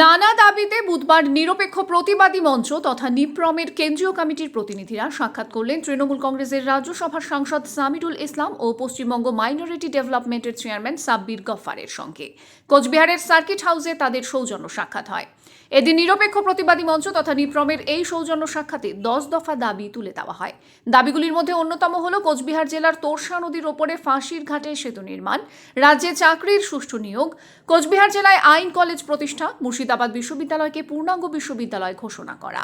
নানা দাবিতে বুধবার নিরপেক্ষ প্রতিবাদী মঞ্চ তথা নিপ্রমের কেন্দ্রীয় কমিটির প্রতিনিধিরা সাক্ষাৎ করলেন তৃণমূল কংগ্রেসের রাজ্যসভার সাংসদ সামিরুল ইসলাম ও পশ্চিমবঙ্গ মাইনরিটি ডেভেলপমেন্টের চেয়ারম্যান সাব্বির গফফারের সঙ্গে। কোচবিহারের সার্কিট হাউসে তাদের সৌজন্য সাক্ষাৎ হয়। এদিন নিরপেক্ষ প্রতিবাদী মঞ্চ তথা নিপ্রমের এই সৌজন্য সাক্ষাতে 10 দফা দাবি তুলে দেওয়া হয়। দাবিগুলির মধ্যে অন্যতম হল কোচবিহার জেলার তোরসা নদীর ওপরে ফাঁসির ঘাটে সেতু নির্মাণ, রাজ্যে চাকরির সুষ্ঠু নিয়োগ, কোচবিহার জেলায় আইন কলেজ প্রতিষ্ঠা, মুর্শিদাবাদ বিশ্ববিদ্যালয়কে পূর্ণাঙ্গ বিশ্ববিদ্যালয় ঘোষণা করা।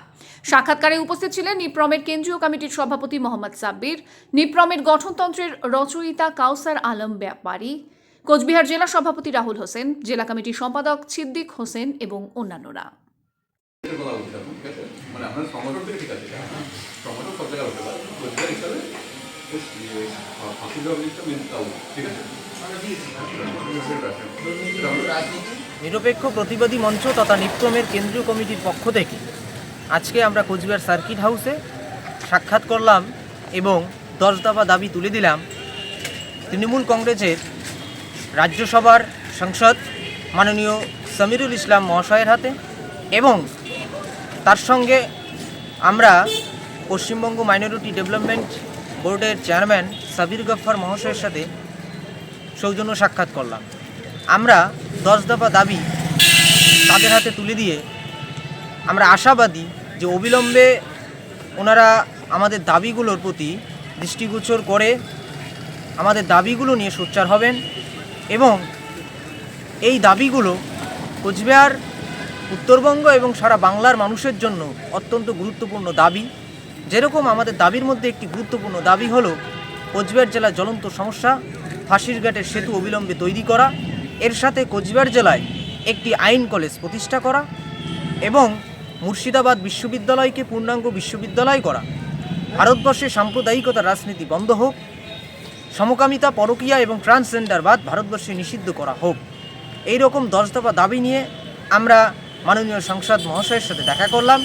সাক্ষাৎকারে উপস্থিত ছিলেন নিপ্রমের কেন্দ্রীয় কমিটির সভাপতি মোহাম্মদ সাব্বির, নিপ্রমের গঠনতন্ত্রের রচয়িতা কাউসার আলম ব্যাপারী, কোচবিহার জেলা সভাপতি রাহুল হোসেন, জেলা কমিটির সম্পাদক সিদ্দিক হোসেন এবং অন্যান্যরা। নিরপেক্ষ প্রতিবাদী মঞ্চ তথা নিপ্রমের কেন্দ্রীয় কমিটির পক্ষ থেকে আজকে আমরা কোচবিহার সার্কিট হাউসে সাক্ষাৎ করলাম এবং 10 দফা দাবি তুলে দিলাম তৃণমূল কংগ্রেসের রাজ্যসভার সাংসদ মাননীয় সামিরুল ইসলাম মহাশয়ের হাতে, এবং তার সঙ্গে আমরা পশ্চিমবঙ্গ মাইনরিটি ডেভেলপমেন্ট বোর্ডের চেয়ারম্যান সাব্বির গফফার মহাশয়ের সাথে সৌজন্য সাক্ষাৎ করলাম। আমরা 10 দফা দাবি তাদের হাতে তুলে দিয়ে আমরা আশাবাদী যে অবিলম্বে ওনারা আমাদের দাবিগুলোর প্রতি দৃষ্টিগোচর করে আমাদের দাবিগুলো নিয়ে সোচ্চার হবেন এবং এই দাবিগুলো কোচবিহার, উত্তরবঙ্গ এবং সারা বাংলার মানুষের জন্য অত্যন্ত গুরুত্বপূর্ণ দাবি। যেরকম আমাদের দাবির মধ্যে একটি গুরুত্বপূর্ণ দাবি হলো কোচবিহার জেলার জ্বলন্ত সমস্যা ফাঁসির ঘাটের সেতু অবিলম্বে তৈরি করা, এর সাথে কোচবিহার জেলায় একটি আইন কলেজ প্রতিষ্ঠা করা এবং মুর্শিদাবাদ বিশ্ববিদ্যালয়কে পূর্ণাঙ্গ বিশ্ববিদ্যালয় করা, ভারতবর্ষে সাম্প্রদায়িকতার রাজনীতি বন্ধ হোক, সমকামিতা, পরকীয়া এবং ট্রান্সজেন্ডারবাদ ভারতবর্ষে নিষিদ্ধ করা হোক। এই রকম 10 দফা দাবি নিয়ে আমরা মাননীয় সাংসদ মহাশয়ের সাথে দেখা করলাম।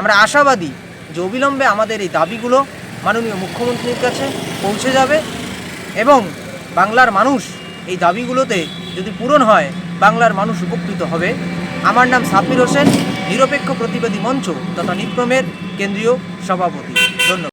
আমরা আশাবাদী যে অবিলম্বে আমাদের এই দাবিগুলো মাননীয় মুখ্যমন্ত্রীর কাছে পৌঁছে যাবে এবং বাংলার মানুষ এই দাবিগুলোতে যদি পূরণ হয় বাংলার মানুষ উপকৃত হবে। আমার নাম সাব্বির হোসেন, নিরপেক্ষ প্রতিবাদী মঞ্চ তথা নিপ্রমের কেন্দ্রীয় সভাপতি। ধন্যবাদ।